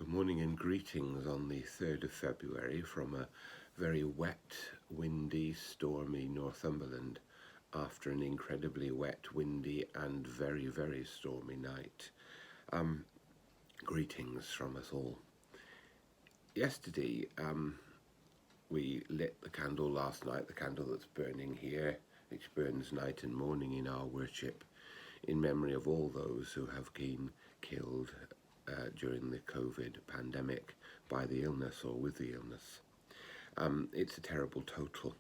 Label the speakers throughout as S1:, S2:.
S1: morning and greetings on the 3rd of February from a very wet, windy, stormy Northumberland after an incredibly wet, windy and very, very stormy night. Greetings from us all. Yesterday, we lit the candle last night, the candle that's burning here, which burns night and morning in our worship, in memory of all those who have been killed during the COVID pandemic by the illness or with the illness. It's a terrible total.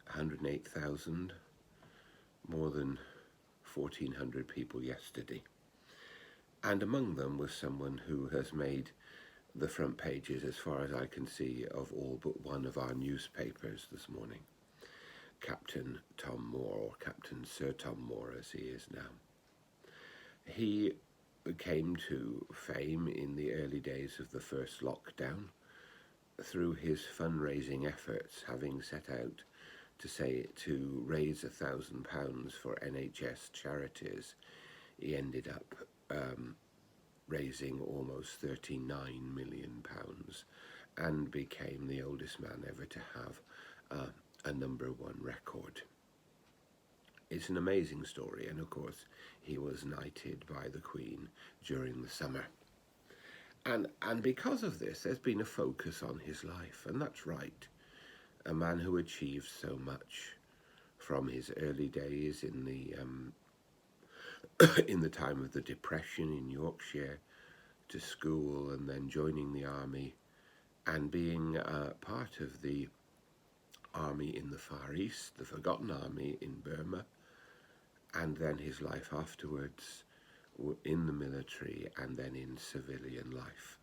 S1: 108,000, more than 1,400 people yesterday. And among them was someone who has made the front pages, as far as I can see, of all but one of our newspapers this morning. Captain Tom Moore, or Captain Sir Tom Moore as he is now. He came to fame in the early days of the first lockdown through his fundraising efforts, having set out to raise £1,000 for NHS charities. He ended up raising almost £39 million and became the oldest man ever to have a number one record. It's an amazing story, and of course he was knighted by the Queen during the summer. And because of this, there's been a focus on his life, and that's right. A man who achieved so much from his early days in the time of the Depression in Yorkshire, to school and then joining the army and being part of the army in the Far East, the Forgotten Army in Burma, and then his life afterwards in the military and then in civilian life.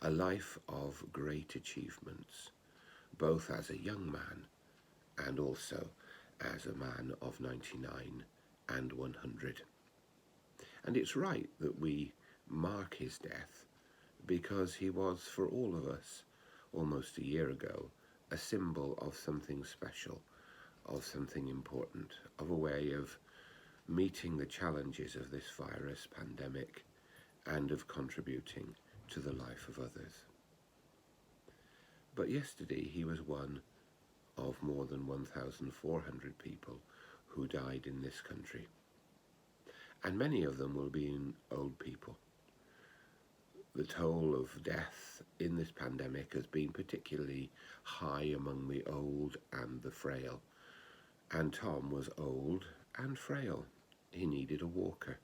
S1: A life of great achievements, both as a young man and also as a man of 99 and 100. And it's right that we mark his death because he was, for all of us, almost a year ago, a symbol of something special, of something important, of a way of meeting the challenges of this virus pandemic and of contributing to the life of others. But yesterday he was one of more than 1,400 people who died in this country. And many of them will be old people. The toll of death in this pandemic has been particularly high among the old and the frail. And Tom was old and frail. He needed a walker.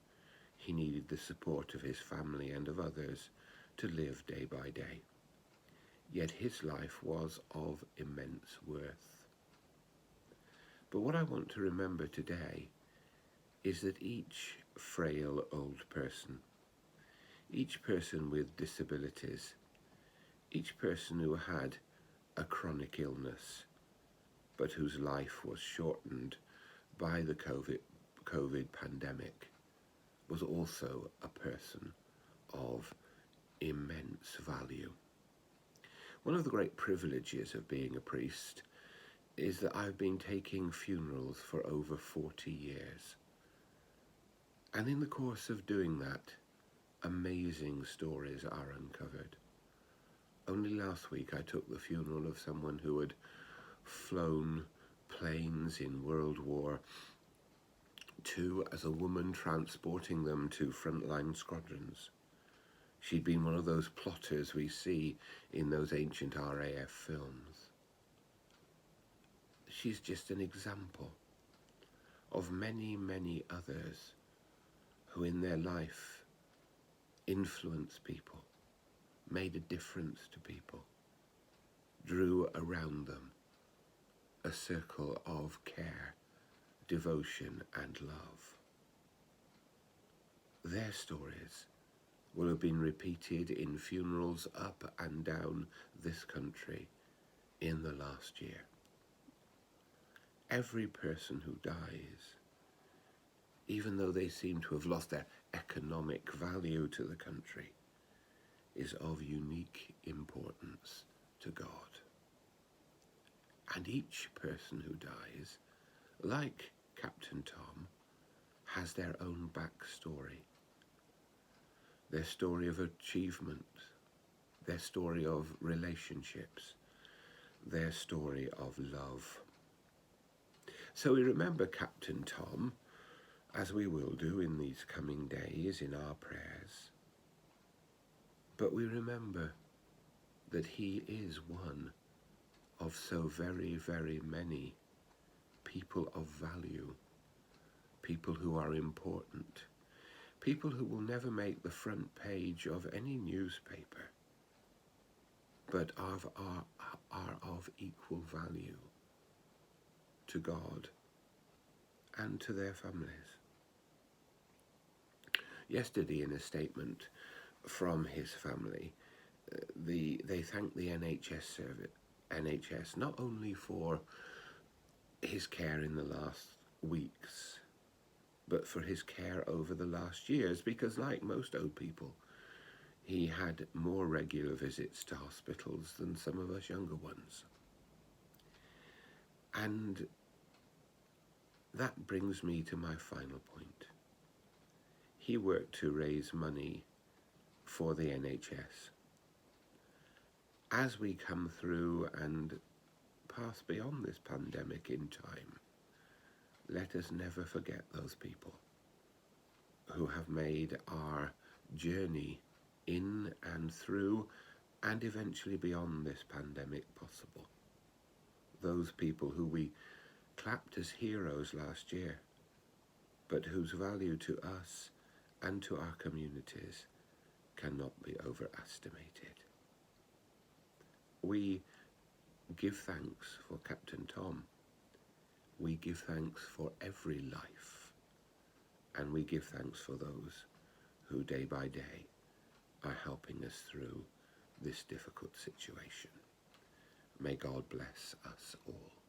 S1: He needed the support of his family and of others to live day by day. Yet his life was of immense worth. But what I want to remember today is that each frail old person, each person with disabilities, each person who had a chronic illness, but whose life was shortened by the COVID pandemic, was also a person of immense value. One of the great privileges of being a priest is that I've been taking funerals for over 40 years. And in the course of doing that, amazing stories are uncovered. Only last week I took the funeral of someone who had flown planes in World War II as a woman, transporting them to frontline squadrons. She'd been one of those plotters we see in those ancient RAF films. She's just an example of many, many others who in their life influenced people, made a difference to people, drew around them a circle of care, devotion and love. Their stories will have been repeated in funerals up and down this country in the last year. Every person who dies, even though they seem to have lost their economic value to the country, is of unique importance to God. And each person who dies, like Captain Tom, has their own backstory. Their story of achievement, their story of relationships, their story of love. So we remember Captain Tom, as we will do in these coming days in our prayers. But we remember that he is one of so very, very many people of value, people who are important, people who will never make the front page of any newspaper, but are of equal value to God and to their families. Yesterday, in a statement from his family, they thanked the NHS not only for his care in the last weeks, but for his care over the last years, because like most old people, he had more regular visits to hospitals than some of us younger ones. And that brings me to my final point. He worked to raise money for the NHS. As we come through and pass beyond this pandemic in time, let us never forget those people who have made our journey in and through and eventually beyond this pandemic possible. Those people who we clapped as heroes last year, but whose value to us and to our communities cannot be overestimated. We give thanks for Captain Tom. We give thanks for every life. And we give thanks for those who day by day are helping us through this difficult situation. May God bless us all.